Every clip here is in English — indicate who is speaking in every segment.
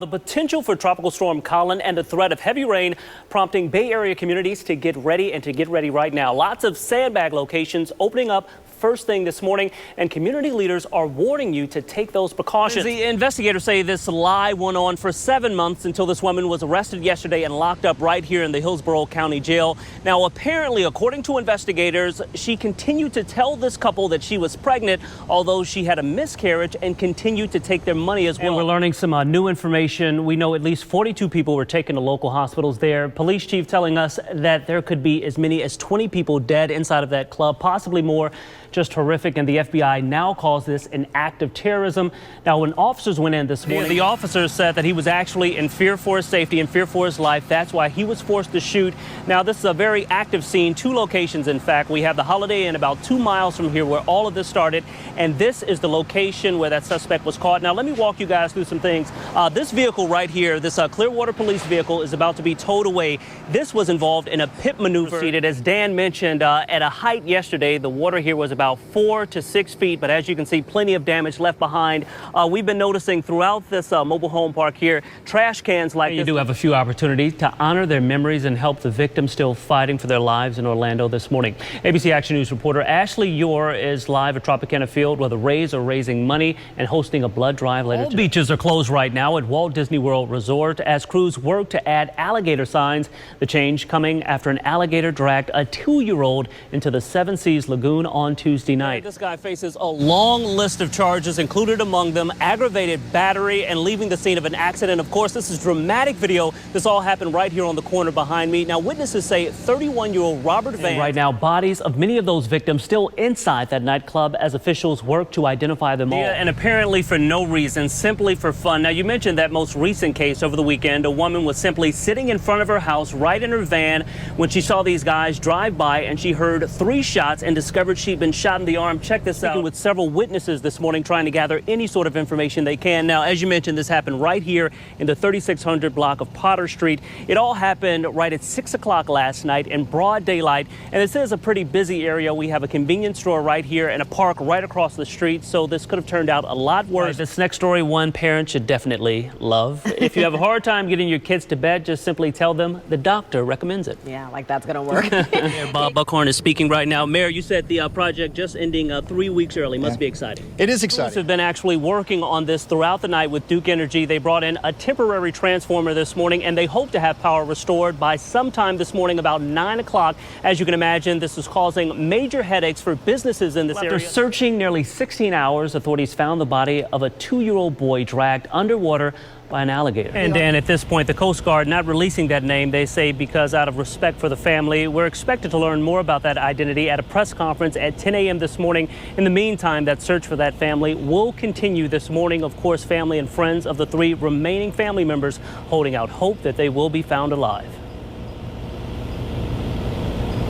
Speaker 1: The potential for Tropical Storm Colin and the threat of heavy rain prompting Bay Area communities to get ready right now. Lots of sandbag locations opening up first thing this morning, and community leaders are warning you to take those precautions. The investigators say this lie went on for 7 months until this woman was arrested yesterday and locked up right here in the Hillsborough County Jail. Now, apparently, according to investigators, she continued to tell this couple that she was pregnant, although she had a miscarriage, and continued to take their money as well. And we're learning some new information. We know at least 42 people were taken to local hospitals there. Police chief telling us that there could be as many as 20 people dead inside of that club, possibly more. Just horrific, and the FBI now calls this an act of terrorism. Now, when officers went in this morning, the officers said that he was actually in fear for his safety, in fear for his life. That's why he was forced to shoot. Now, this is a very active scene, 2 locations, in fact. We have the Holiday Inn about 2 miles from here where all of this started, and this is the location where that suspect was caught. Now, let me walk you guys through some things. This vehicle right here, this Clearwater police vehicle, is about to be towed away. This was involved in a pit maneuver. As Dan mentioned, at a height yesterday, the water here was about 4 to 6 feet, but as you can see, plenty of damage left behind. We've been noticing throughout this mobile home park here, trash cans like this. You do have a few opportunities to honor their memories and help the victims still fighting for their lives in Orlando this morning. ABC Action News reporter Ashley Yor is live at Tropicana Field, where the Rays are raising money and hosting a blood drive later. All beaches are closed right now at Walt Disney World Resort as crews work to add alligator signs. The change coming after an alligator dragged a 2-year-old into the Seven Seas Lagoon on Tuesday night. This guy faces a long list of charges, included among them aggravated battery and leaving the scene of an accident. Of course, this is dramatic video. This all happened right here on the corner behind me. Now, witnesses say 31-year-old Robert Van. Right now, bodies of many of those victims still inside that nightclub as officials work to identify them all. Yeah, and apparently for no reason, simply for fun. Now, you mentioned that most recent case over the weekend. A woman was simply sitting in front of her house right in her van when she saw these guys drive by, and she heard 3 shots and discovered she'd been shot in the arm. Check this out. Speaking with several witnesses this morning, trying to gather any sort of information they can. Now, as you mentioned, this happened right here in the 3600 block of Potter Street. It all happened right at 6 o'clock last night in broad daylight. And this is a pretty busy area. We have a convenience store right here and a park right across the street. So this could have turned out a lot worse. Right, this next story, one parent should definitely love. If you have a hard time getting your kids to bed, just simply tell them the doctor recommends it.
Speaker 2: Yeah, like that's going to work.
Speaker 1: Mayor Bob Buckhorn is speaking right now. Mayor, you said the project just ending 3 weeks early. Must be exciting.
Speaker 3: It is exciting.
Speaker 1: Police have been actually working on this throughout the night with Duke Energy. They brought in a temporary transformer this morning, and they hope to have power restored by sometime this morning about 9 o'clock. As you can imagine, this is causing major headaches for businesses in this area. After searching nearly 16 hours, authorities found the body of a 2-year-old boy dragged underwater by an alligator. And Dan, at this point, the Coast Guard not releasing that name, they say, because out of respect for the family. We're expected to learn more about that identity at a press conference at 10 a.m. this morning. In the meantime, that search for that family will continue this morning. Of course, family and friends of the 3 remaining family members holding out hope that they will be found alive.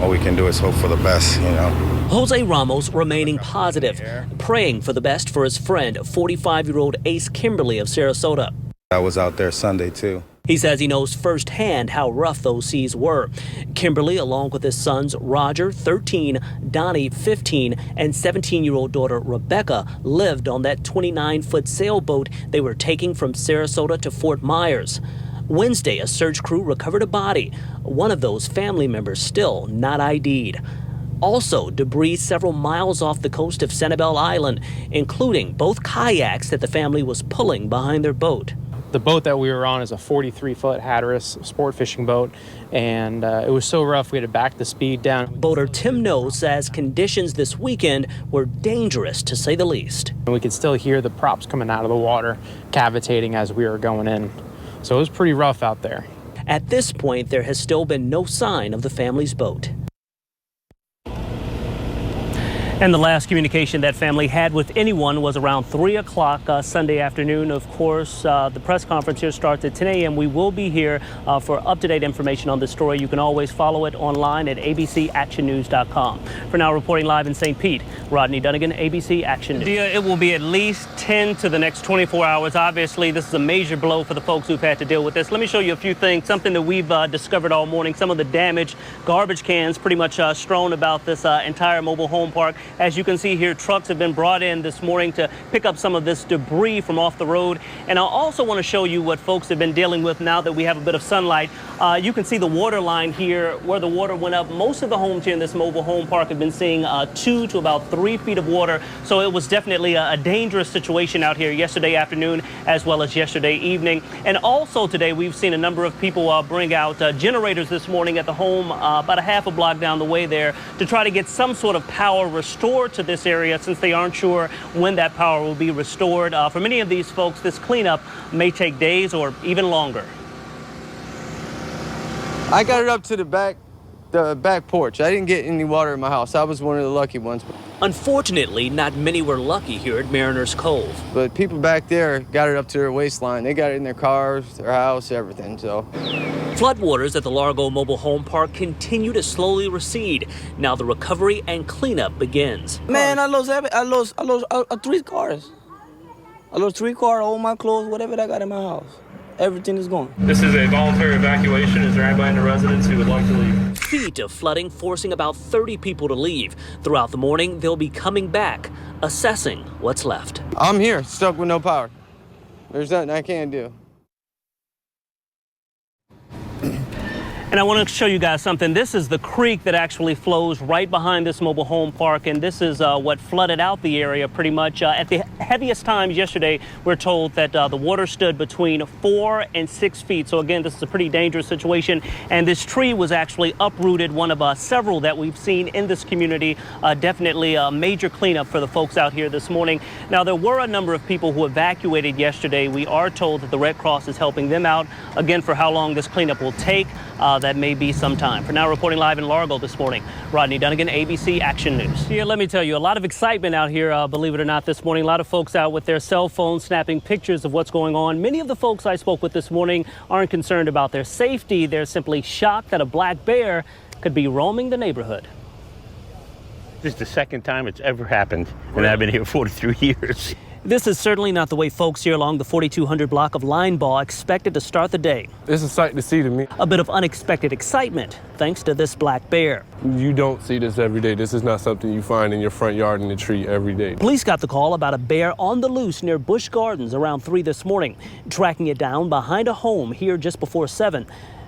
Speaker 4: All we can do is hope for the best, you know.
Speaker 1: Jose Ramos remaining positive, praying for the best for his friend, 45-year-old Ace Kimberly of Sarasota.
Speaker 4: I was out there Sunday, too.
Speaker 1: He says he knows firsthand how rough those seas were. Kimberly, along with his sons Roger, 13, Donnie, 15, and 17-year-old daughter Rebecca, lived on that 29-foot sailboat they were taking from Sarasota to Fort Myers. Wednesday, a search crew recovered a body, one of those family members still not ID'd. Also, debris several miles off the coast of Sanibel Island, including both kayaks that the family was pulling behind their boat.
Speaker 5: The boat that we were on is a 43-foot Hatteras sport fishing boat, and it was so rough we had to back the speed down.
Speaker 1: Boater Tim No says conditions this weekend were dangerous, to say the least.
Speaker 5: And we could still hear the props coming out of the water, cavitating as we were going in. So it was pretty rough out there.
Speaker 1: At this point, there has still been no sign of the family's boat. And the last communication that family had with anyone was around 3 o'clock Sunday afternoon. Of course, the press conference here starts at 10 a.m. We will be here for up-to-date information on this story. You can always follow it online at abcactionnews.com. For now, reporting live in St. Pete, Rodney Dunigan, ABC Action News. It will be at least 10 to the next 24 hours. Obviously, this is a major blow for the folks who've had to deal with this. Let me show you a few things, something that we've discovered all morning. Some of the damage, garbage cans pretty much strewn about this entire mobile home park. As you can see here, trucks have been brought in this morning to pick up some of this debris from off the road. And I also want to show you what folks have been dealing with now that we have a bit of sunlight. You can see the water line here where the water went up. Most of the homes here in this mobile home park have been seeing 2 to about 3 feet of water. So it was definitely a dangerous situation out here yesterday afternoon as well as yesterday evening. And also today we've seen a number of people bring out generators this morning at the home about a half a block down the way there to try to get some sort of power restored to this area, since they aren't sure when that power will be restored. For many of these folks, this cleanup may take days or even longer.
Speaker 2: I got it up to the back porch. I didn't get any water in my house. I was one of the lucky ones.
Speaker 1: Unfortunately, not many were lucky here at Mariners Cove.
Speaker 2: But people back there got it up to their waistline. They got it in their cars, their house, everything, so.
Speaker 1: Floodwaters at the Largo Mobile Home Park continue to slowly recede. Now the recovery and cleanup begins.
Speaker 3: Man, I lost 3 cars. I lost 3 cars, all my clothes, whatever I got in my house. Everything is gone.
Speaker 6: This is a voluntary evacuation. Is there anybody in the residence who would like to leave?
Speaker 1: Feet of flooding forcing about 30 people to leave. Throughout the morning, they'll be coming back, assessing what's left.
Speaker 2: I'm here, stuck with no power. There's nothing I can do.
Speaker 1: And I want to show you guys something. This is the creek that actually flows right behind this mobile home park, and this is what flooded out the area pretty much. At the heaviest times yesterday, we're told that the water stood between 4 and 6 feet. So again, this is a pretty dangerous situation. And this tree was actually uprooted, one of several that we've seen in this community. Definitely a major cleanup for the folks out here this morning. Now, there were a number of people who evacuated yesterday. We are told that the Red Cross is helping them out. Again, for how long this cleanup will take, that may be some time. For now, reporting live in Largo this morning, Rodney Dunigan, ABC Action News. Yeah, let me tell you, a lot of excitement out here, believe it or not, this morning. A lot of folks out with their cell phones snapping pictures of what's going on. Many of the folks I spoke with this morning aren't concerned about their safety. They're simply shocked that a black bear could be roaming the neighborhood.
Speaker 7: This is the second time it's ever happened, and I've been here 43 years.
Speaker 1: This is certainly not the way folks here along the 4200 block of Linebaugh expected to start the day.
Speaker 8: It's a sight to see to me.
Speaker 1: A bit of unexpected excitement thanks to this black bear.
Speaker 8: You don't see this every day. This is not something you find in your front yard in the tree every day.
Speaker 1: Police got the call about a bear on the loose near Busch Gardens around 3 this morning, tracking it down behind a home here just before 7.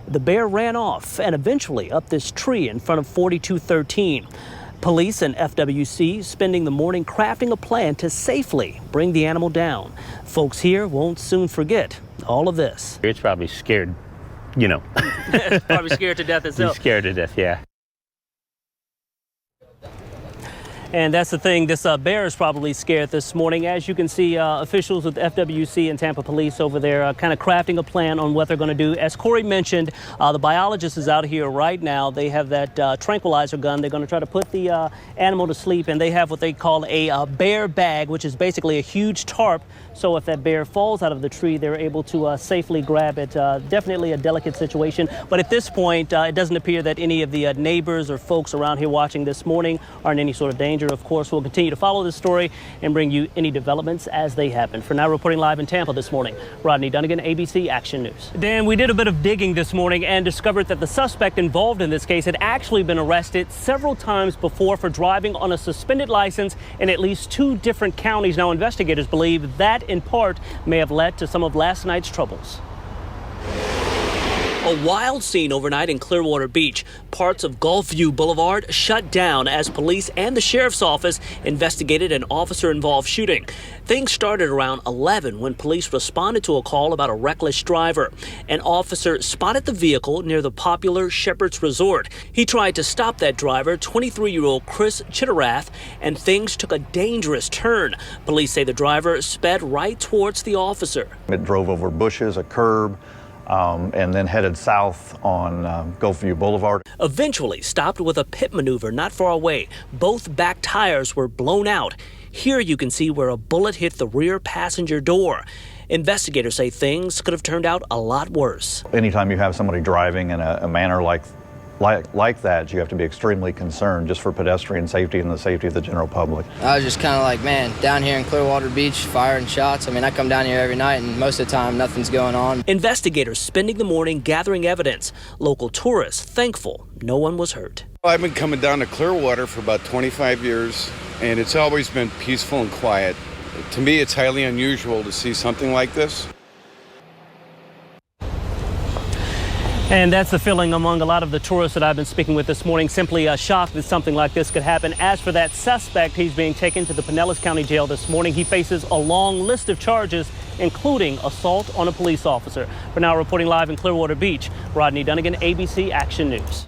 Speaker 1: The bear ran off and eventually up this tree in front of 4213. Police and FWC spending the morning crafting a plan to safely bring the animal down. Folks here won't soon forget all of this.
Speaker 7: It's probably scared, you know.
Speaker 1: It's probably scared to death itself.
Speaker 7: He's scared to death, yeah.
Speaker 1: And that's the thing, this bear is probably scared this morning. As you can see, officials with FWC and Tampa Police over there kind of crafting a plan on what they're going to do. As Corey mentioned, the biologist is out here right now. They have that tranquilizer gun. They're going to try to put the animal to sleep, and they have what they call a bear bag, which is basically a huge tarp. So if that bear falls out of the tree, they're able to safely grab it. Definitely a delicate situation. But at this point, it doesn't appear that any of the neighbors or folks around here watching this morning are in any sort of danger. Of course, we'll continue to follow this story and bring you any developments as they happen. For now, reporting live in Tampa this morning, Rodney Dunigan, ABC Action News. Dan, we did a bit of digging this morning and discovered that the suspect involved in this case had actually been arrested several times before for driving on a suspended license in at least 2 different counties. Now, investigators believe that in part may have led to some of last night's troubles. A wild scene overnight in Clearwater Beach. Parts of Gulfview Boulevard shut down as police and the sheriff's office investigated an officer-involved shooting. Things started around 11 when police responded to a call about a reckless driver. An officer spotted the vehicle near the popular Shepherd's Resort. He tried to stop that driver, 23-year-old Chris Chitterath, and things took a dangerous turn. Police say the driver sped right towards the officer.
Speaker 9: It drove over bushes, a curb, and then headed south on Gulfview Boulevard.
Speaker 1: Eventually stopped with a pit maneuver not far away. Both back tires were blown out. Here you can see where a bullet hit the rear passenger door. Investigators say things could have turned out a lot worse.
Speaker 9: Anytime you have somebody driving in a manner like like that, you have to be extremely concerned just for pedestrian safety and the safety of the general public.
Speaker 10: I was just kind of like, man, down here in Clearwater Beach, firing shots. I mean, I come down here every night, and most of the time, nothing's going on.
Speaker 1: Investigators spending the morning gathering evidence. Local tourists thankful no one was hurt.
Speaker 11: I've been coming down to Clearwater for about 25 years, and it's always been peaceful and quiet. To me, it's highly unusual to see something like this.
Speaker 1: And that's the feeling among a lot of the tourists that I've been speaking with this morning, simply shocked that something like this could happen. As for that suspect, he's being taken to the Pinellas County Jail this morning. He faces a long list of charges, including assault on a police officer. For now, reporting live in Clearwater Beach, Rodney Dunigan, ABC Action News.